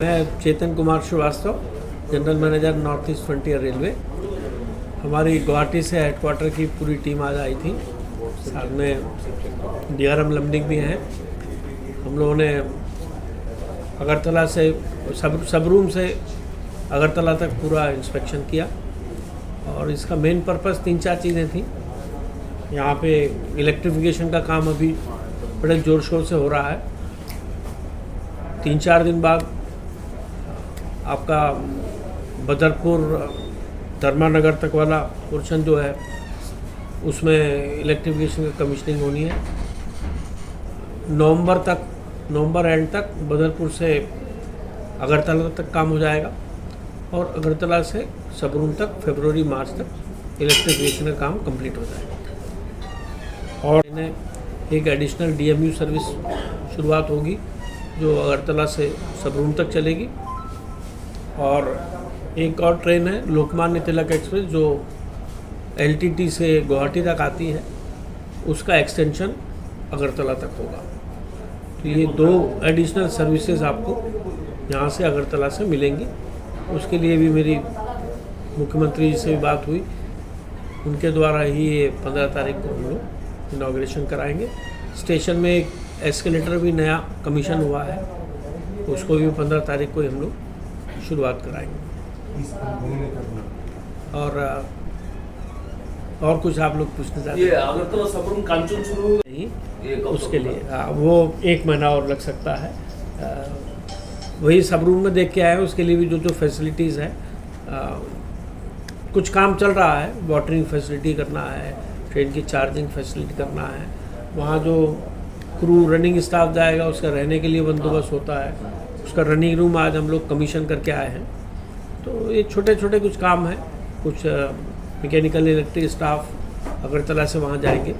मैं Chetan Kumar Srivastava, general manager north east frontier railway. हमारी गुवाहाटी से हेडक्वार्टर की पूरी टीम आज आई थी, साथ में DRM लमडिंग भी हैं। हम लोगों ने अगरतला से सब रूम से अगरतला तक पूरा इंस्पेक्शन किया और इसका मेन पर्पस 3-4 चीज़ें थी। यहाँ पे इलेक्ट्रिफिकेशन का काम अभी बड़े ज़ोर शोर से हो रहा है। 3-4 दिन बाद आपका बदरपुर धर्मानगर तक वाला पोर्शन जो है उसमें इलेक्ट्रिफिकेशन की कमीशनिंग होनी है। नवंबर एंड तक बदरपुर से अगरतला तक काम हो जाएगा और अगरतला से सबरूम तक फरवरी-मार्च तक इलेक्ट्रिफिकेशन का काम कंप्लीट हो जाएगा। और इन्हें एक एडिशनल DMU सर्विस शुरुआत होगी जो अगरतला से सबरूम तक चलेगी और एक और ट्रेन है लोकमान्य तिलक एक्सप्रेस जो LTT से गुवाहाटी तक आती है, उसका एक्सटेंशन अगरतला तक होगा। तो ये 2 एडिशनल सर्विसेज आपको यहाँ से अगरतला से मिलेंगी। उसके लिए भी मेरी मुख्यमंत्री जी से भी बात हुई, उनके द्वारा ही ये 15 तारीख को हम लोग इनॉग्रेशन कराएंगे। स्टेशन में एक एस्केलेटर भी नया कमीशन हुआ है, उसको भी 15 तारीख को हम लोग शुरुआत कराएंगे। और कुछ आप लोग पूछना चाहते हैं? ये अगरतला सबरूम कांचन शुरू नहीं, उसके लिए वो 1 महीना और लग सकता है। वही सबरूम में देख के आए हैं, उसके लिए भी जो फैसिलिटीज़ हैं, कुछ काम चल रहा है। वाटरिंग फैसिलिटी करना है, ट्रेन की चार्जिंग फैसिलिटी करना है, वहाँ जो क्रू रनिंग स्टाफ जाएगा उसका रहने के लिए बंदोबस्त होता है, उसका रनिंग रूम आज हम लोग कमीशन करके आए हैं। तो ये छोटे छोटे कुछ काम हैं। कुछ मैकेनिकल इलेक्ट्रिक स्टाफ अगरतला से वहाँ जाएंगे।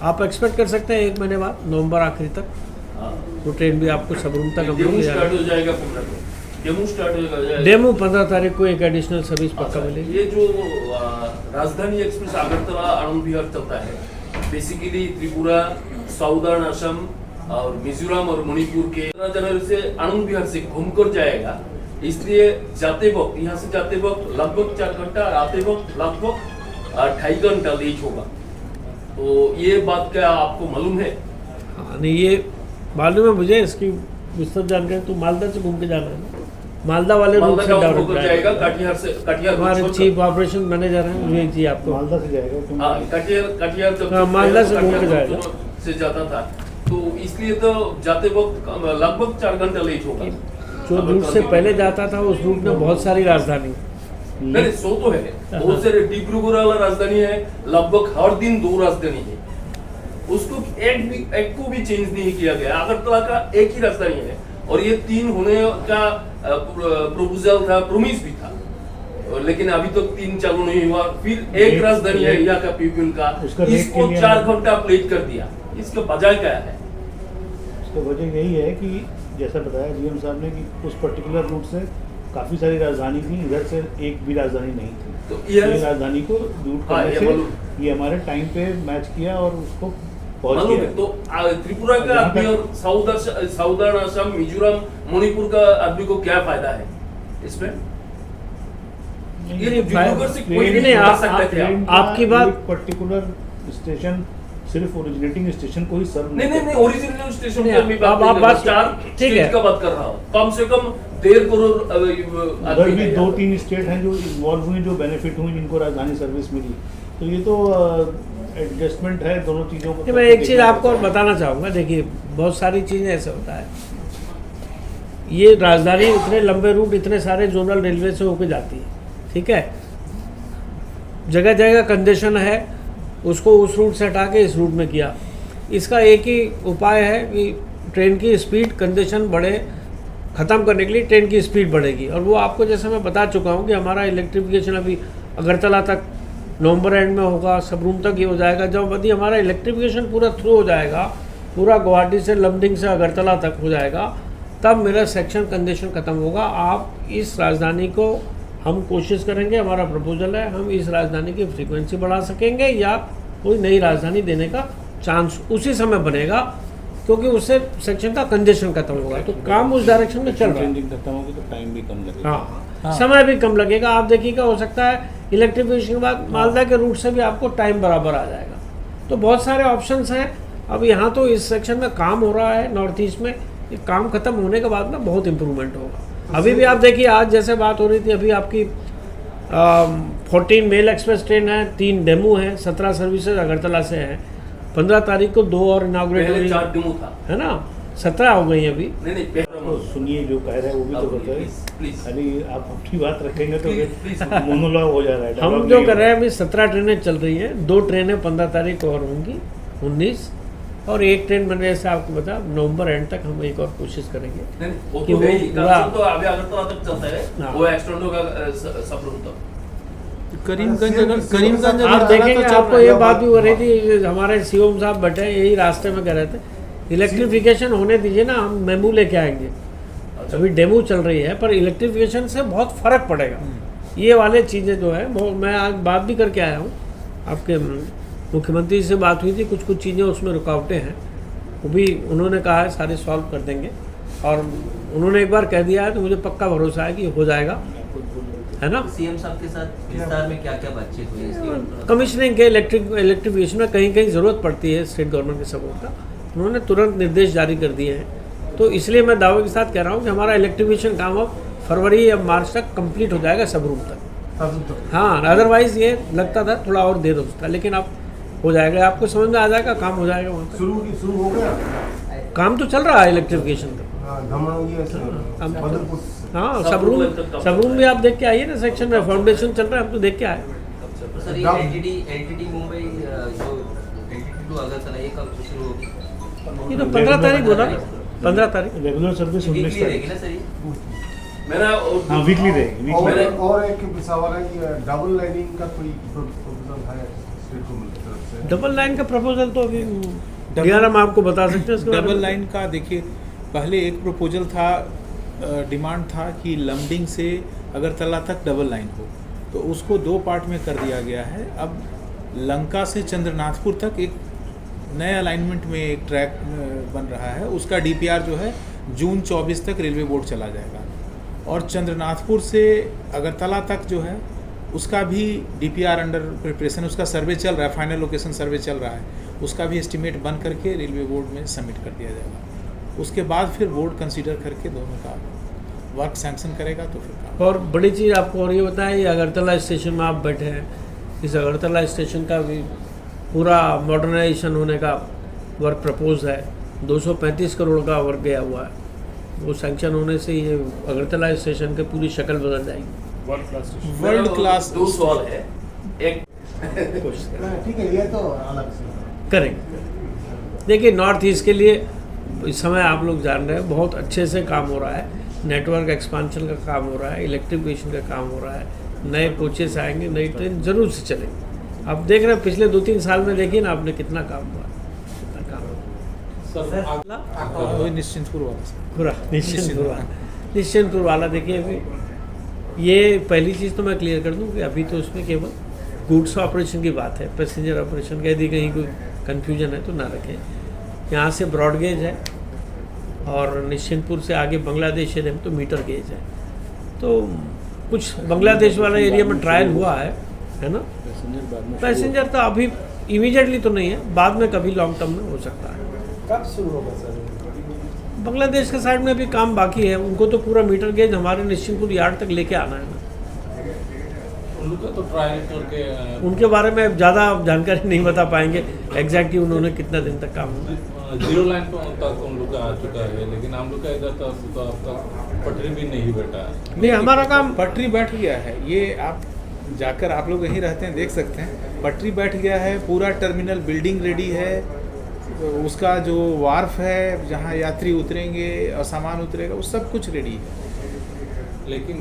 आप एक्सपेक्ट कर सकते हैं 1 महीने बाद नवंबर आखिरी तक वो ट्रेन भी आपको सबरूम तक हम लोग स्टार्ट हो जाएगा। डेमो स्टार्ट हो जाएगा। डेमो 15 तारीख को एक एडिशनल सर्विस पक्का मिलेगी। ये जो राजधानी एक्सप्रेस अगरतला आनंद विहार चलता है, बेसिकली त्रिपुरा, साउदर्न असम और मिजोरम और मणिपुर के 15 जनवरी से आनंद विहार से घूमकर जाएगा। इसलिए जाते वक्त, यहाँ से जाते वक्त लगभग 4 घंटा और आते वक्त लगभग 2.5 घंटा लेट होगा। तो ये बात क्या आपको मालूम है? हाँ, नहीं ये मालूम है मुझे। इसकी विस्तृत जानकारी तो मालदा से घूम के जाना है ना। मालदा वाले रूट से डायरेक्ट जाएगा। कटिहार हमारे चीफ ऑपरेशन मैनेजर हैं विवेक जी, आपको मालदा से जाएगा। हाँ, कटिहार जब मालदा से घूम के जाएगा से जाता था, तो इसलिए तो जाते वक्त लगभग 4 घंटा लेट होगा। जो रूट से पहले जाता था उस रूट में बहुत सारी राजधानी नहीं, सो तो है, बहुत सारे डिब्रूगढ़ वाला राजधानी है, लगभग हर दिन 2 राजधानी है, उसको एक को भी चेंज नहीं किया गया। अगरतला का एक ही राजधानी है और ये 3 होने का प्रपोजल था, प्रोमिस भी था, लेकिन अभी तक 3 चालू नहीं हुआ। फिर एक राजधानी है यहाँ का पीपल का, इसको 4 घंटा लेट कर दिया। इसका वजह क्या है? इसका वजह यही है कि जैसा बताया GM साहब ने कि उस पर्टिकुलर रूट से काफ़ी सारी राजधानी थी, इधर से एक भी राजधानी नहीं थी। तो ये राजधानी को रूट करने से ये हमारे टाइम पे मैच किया और उसको पहुंच गया। तो त्रिपुरा का आदमी और साउदर्न असम, मिजोरम, मणिपुर का आदमी को क्या फायदा है इसमें? ये डिब्रूगढ़ से कोई भी नहीं आ सकता थे। आपकी बात पर्टिकुलर स्टेशन सिर्फ ओरिजिनेटिंग स्टेशन को ही सर्व नहीं ओरिजिनल स्टेशन पे भी आप बात ठीक है का बात कर रहा हूँ। कम से कम 1.5 करोड़ अगर भी 2-3 स्टेट हैं जो इन्वॉल्व हुई, जो बेनिफिट हुई, जिनको राजधानी सर्विस मिली। तो ये तो एडजस्टमेंट है दोनों चीज़ों को। मैं एक चीज़ आपको और बताना चाहूँगा। देखिए, बहुत सारी चीज़ें ऐसे होता है, ये राजधानी इतने लंबे रूट इतने सारे जोनल रेलवे से होकर जाती है, ठीक है। जगह जगह कंजेशन है, उसको उस रूट से हटा के इस रूट में किया। इसका एक ही उपाय है कि ट्रेन की स्पीड कंजेशन बढ़े, ख़त्म करने के लिए ट्रेन की स्पीड बढ़ेगी। और वो आपको जैसे मैं बता चुका हूँ कि हमारा इलेक्ट्रिफिकेशन अभी अगरतला तक नवंबर एंड में होगा, सबरूम तक ही हो जाएगा। जब यदि हमारा इलेक्ट्रिफिकेशन पूरा थ्रू हो जाएगा, पूरा गुवाहाटी से लमडिंग से अगरतला तक हो जाएगा, तब मेरा सेक्शन कंजेशन ख़त्म होगा। आप इस राजधानी को हम कोशिश करेंगे, हमारा प्रपोजल है, हम इस राजधानी की फ्रीक्वेंसी बढ़ा सकेंगे या कोई नई राजधानी देने का चांस उसी समय बनेगा क्योंकि उससे सेक्शन का कंजेशन खत्म होगा, तो काम उस डायरेक्शन में चल रहा है। चेंजिंग खत्म होगी तो टाइम भी कम लगेगा। हाँ, समय भी कम लगेगा। आप देखिएगा, हो सकता है इलेक्ट्रिफिकेशन के बाद मालदा के रूट से भी आपको टाइम बराबर आ जाएगा। तो बहुत सारे ऑप्शंस हैं। अब यहाँ तो इस सेक्शन में काम हो रहा है नॉर्थ ईस्ट में, ये काम खत्म होने के बाद में बहुत इम्प्रूवमेंट होगा। अभी भी आप देखिए, आज जैसे बात हो रही थी, अभी आपकी 14 मेल एक्सप्रेस ट्रेन है, 3 डेमू हैं, 17 सर्विसेज अगरतला से हैं। 15 तारीख को 2 और इनाग्रेट पहले हुई 4 डेमो था। है ना, 17 हो गई अभी। नहीं तो सुनिए जो कह रहे हैं वो भी तो बताइए। प्लीज खाली आप अपनी बात रखेंगे तो प्लीज मोनोलॉग हो जा रहा है। हम dialogue जो नहीं कर हो रहे हैं अभी 17 ट्रेनें चल रही हैं। 2 ट्रेनें 15 तारीख को और होंगी, 19, और 1 ट्रेन बनने से आपको बता नवंबर एंड तक हम एक और कोशिश करेंगे। नहीं, वो कि तो वो है ही, पूरा- तो अभी अगरतला तक चलता है, हाँ। वो एक्सटेंड होगा सबरूम तक। करीमगंज आप देखेंगे, आपको ये बात भी हो रही थी, हमारे सीओम साहब बैठे यही रास्ते में कह रहे थे, इलेक्ट्रिफिकेशन होने दीजिए ना, हम मेमू लेके आएंगे। अभी डेमो चल रही है, पर इलेक्ट्रिफिकेशन से बहुत फर्क पड़ेगा। ये वाले चीज़ें जो है वो मैं आज बात भी करके आया हूँ, आपके मुख्यमंत्री से बात हुई थी, कुछ चीज़ें उसमें रुकावटें हैं, वो भी उन्होंने कहा है सारे सॉल्व कर देंगे। और उन्होंने एक बार कह दिया है तो मुझे पक्का भरोसा है कि हो जाएगा, है ना। सीएम साहब के साथ विस्तार में क्या क्या बातचीत हुई इसकी? कमिश्नरिंग के इलेक्ट्रिफिकेशन में कहीं कहीं ज़रूरत पड़ती है स्टेट गवर्नमेंट के सपोर्ट का, उन्होंने तुरंत निर्देश जारी कर दिए हैं। तो इसलिए मैं दावे के साथ कह रहा हूँ कि हमारा इलेक्ट्रिफिकेशन काम अब फरवरी या मार्च तक कंप्लीट हो जाएगा सबरूम तक। हाँ, अदरवाइज ये लगता था थोड़ा और देर होता, लेकिन अब हो जाएगा, आपको समझ में आ जाएगा, काम हो जाएगा वहाँ तक। शुरू हो गया काम तो चल रहा है इलेक्ट्रिफिकेशन का। हाँ, सबरूम भी आप देख के आइए ना, सेक्शन में फाउंडेशन चल रहा है, हम तो देख के आए। सर ये एलटीडी मुंबई जो एलटीडी टू अगरतला ये कब शुरू होगी? ये तो 15 तारीख बोला, 15 तारीख। रेगुलर सर्विस 19 वीकली रहेगी तारीख। ना सर ये? मेरा हाँ, वीकली रहेगी। और एक सवाल है कि डबल लाइनिंग का कोई प्रपोजल है स्टेट गवर्नमेंट की तरफ से? डबल लाइन का प्रपोजल तो अभी हम आपको बता सकते हैं। इसके बारे में। डबल लाइन का देखिए, पहले एक प्रपोजल था, डिमांड था कि लमडिंग से अगरतला तक डबल लाइन हो, तो उसको 2 पार्ट में कर दिया गया है। अब लंका से चंद्रनाथपुर तक एक नए अलाइनमेंट में एक ट्रैक बन रहा है, उसका डीपीआर जो है जून 24 तक रेलवे बोर्ड चला जाएगा। और चंद्रनाथपुर से अगरतला तक जो है उसका भी डीपीआर अंडर प्रिपरेशन, उसका सर्वे चल रहा है, फाइनल लोकेशन सर्वे चल रहा है, उसका भी एस्टिमेट बन करके रेलवे बोर्ड में सबमिट कर दिया जाएगा। उसके बाद फिर बोर्ड कंसीडर करके दोनों का वर्क सैंक्शन करेगा तो फिर काम। और बड़ी चीज़ आपको और ये बताएं, ये अगरतला स्टेशन में आप बैठे हैं, इस अगरतला स्टेशन का भी पूरा मॉडर्नाइजेशन होने का वर्क प्रपोज है। 235 करोड़ का वर्क गया हुआ है, वो सैंक्शन होने से ये अगरतला स्टेशन की पूरी शक्ल बदल जाएगी। World class. 2 सवाल है, एक ठीक है, ये तो अलग से करेंगे। देखिए, नॉर्थ ईस्ट के लिए इस समय आप लोग जान रहे हैं बहुत अच्छे से काम हो रहा है, नेटवर्क एक्सपांशन का काम हो रहा है, इलेक्ट्रिफिकेशन का काम हो रहा है, नए कोचेस आएंगे, नई ट्रेन जरूर से चलेंगे। आप देख रहे हैं पिछले 2-3 साल में, देखिए ना आपने कितना काम हुआ, कितना काम हुआ। निश्चिंतपुर वाला से। पूरा निश्चिंतपुर वाला देखिए, अभी ये पहली चीज़ तो मैं क्लियर कर दूं कि अभी तो उसमें केवल गुड्स ऑपरेशन की बात है, पैसेंजर ऑपरेशन का यदि कहीं कोई कन्फ्यूजन है तो ना रखें। यहाँ से ब्रॉड गेज है और निश्चिंतपुर से आगे बांग्लादेश एरिया में तो मीटर गेज है। तो कुछ बांग्लादेश वाला एरिया में ट्रायल हुआ है ना। पैसेंजर तो अभी इमीडिएटली तो नहीं है, बाद में कभी लॉन्ग टर्म में हो सकता है। कब शुरू होगा सर? बांग्लादेश के साइड में भी काम बाकी है, उनको तो पूरा मीटर गेज हमारे निश्चिंतपुर यार्ड तक लेके आना है ना। उनका तो ट्रायल करके उनके बारे में ज़्यादा जानकारी नहीं बता पाएंगे एग्जैक्टली उन्होंने कितना दिन तक काम हुआ। 0 लाइन तक उन लोग का आ चुका है, लेकिन हम लोग का इधर तक तो अब तक पटरी भी नहीं बैठा है। नहीं, हमारा काम पटरी बैठ गया है, ये आप जाकर आप लोग यहीं रहते हैं देख सकते हैं, पटरी बैठ गया है, पूरा टर्मिनल बिल्डिंग रेडी है, उसका जो वार्फ है जहाँ यात्री उतरेंगे और सामान उतरेगा वो सब कुछ रेडी है। लेकिन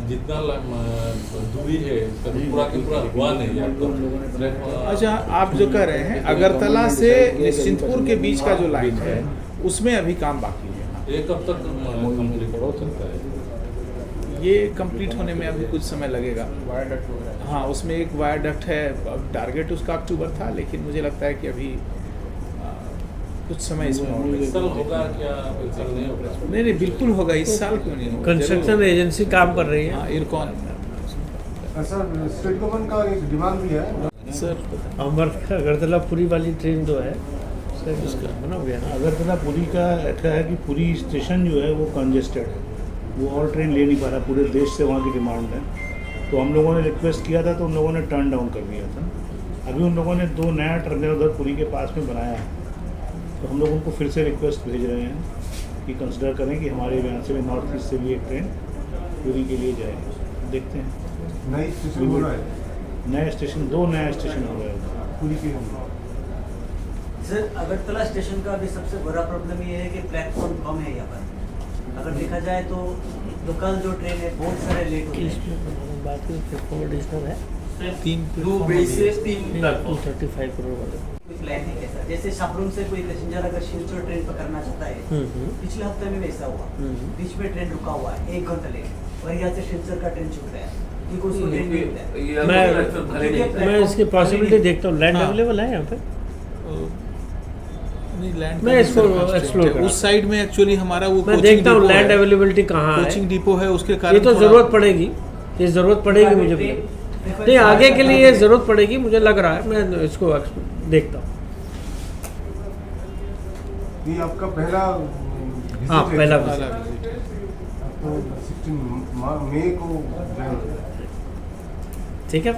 जितना दूरी है उसका तो पूरा के पूरा हुआ नहीं है अब तो। अच्छा, आप जो कह रहे हैं अगरतला से निश्चिंतपुर के बीच का जो लाइन है उसमें अभी काम बाकी है। ये कब तक कंप्लीट हो सकता है? ये कंप्लीट होने में अभी कुछ समय लगेगा। हाँ, उसमें एक वायरडक्ट है, अब टारगेट उसका अक्टूबर था, लेकिन मुझे लगता है कि अभी कुछ समय इसमें और लगेगा। इस साल होगा क्या, इस साल नहीं होगा? नहीं बिल्कुल होगा, इस साल क्यों नहीं होगा? कंस्ट्रक्शन एजेंसी काम कर रही है। हाँ, इरकॉन सर स्टेट गवर्नमेंट का एक डिमांड भी है सर अमर अगरतला पुरी वाली ट्रेन जो है उसका बना हो गया ना। अगरतला पुरी का ऐसा है कि पुरी स्टेशन जो है वो कंजेस्टेड है, वो और ट्रेन ले नहीं पा रहा, पूरे देश से वहाँ की डिमांड है। तो हम लोगों ने रिक्वेस्ट किया था तो उन लोगों ने टर्न डाउन कर दिया था। अभी उन लोगों ने 2 नया टर्मिनल उधर पुरी के पास में बनाया है, तो हम लोग उनको फिर से रिक्वेस्ट भेज रहे हैं कि कंसिडर करें कि हमारे यहाँ से भी नॉर्थ ईस्ट से भी एक ट्रेन पुरी के लिए जाए। देखते हैं, नई स्टेशन हो रहा है नया स्टेशन 2 नया स्टेशन हो गया है। पूरी के अंदर। सर अगरतला स्टेशन का अभी सबसे बड़ा प्रॉब्लम ये है कि प्लेटफॉर्म कम है यहाँ पर। अगर देखा जाए तो लोकल जो ट्रेन है बहुत सारे लेट होते हैं। बात करें प्लेटफॉर्म एडिशनल है 3 2 बेस से 3 प्लेटफॉर्म 235 करोड़ वाले। कोई प्लान है कैसा, जैसे शापरूम से कोई पैसेंजर अगर शिलचर ट्रेन पकड़ना चाहता है, पिछले हफ्ते में वैसा हुआ, बीच में ट्रेन रुका हुआ है 1 घंटा लेट, और यहाँ से शिलचर का ट्रेन छूट गया क्योंकि उसको ट्रेन नहीं मिलता है। मैं इसकी पॉसिबिलिटी देखता हूँ। लैंड हाँ। अवेलेबल है यहाँ पे? नहीं लैंड मैं इसको explore करा। उस साइड में एक्चुअली हमारा वो मैं देखता हूँ लैंड अवेलेबिलिटी कहाँ है। कोचिंग डिपो है, उसके कारण ये तो थोड़ा- ज़रूरत पड़ेगी, ये ज़रूरत पड़ेगी मुझे। नहीं आगे के लिए ये ज़रूरत पड़ेगी मुझे लग रहा है। मैं इसको देखता हूँ। ये आपका पहला हाँ, visit है? पहला वाला visit है। तो 16 मई को ठीक है।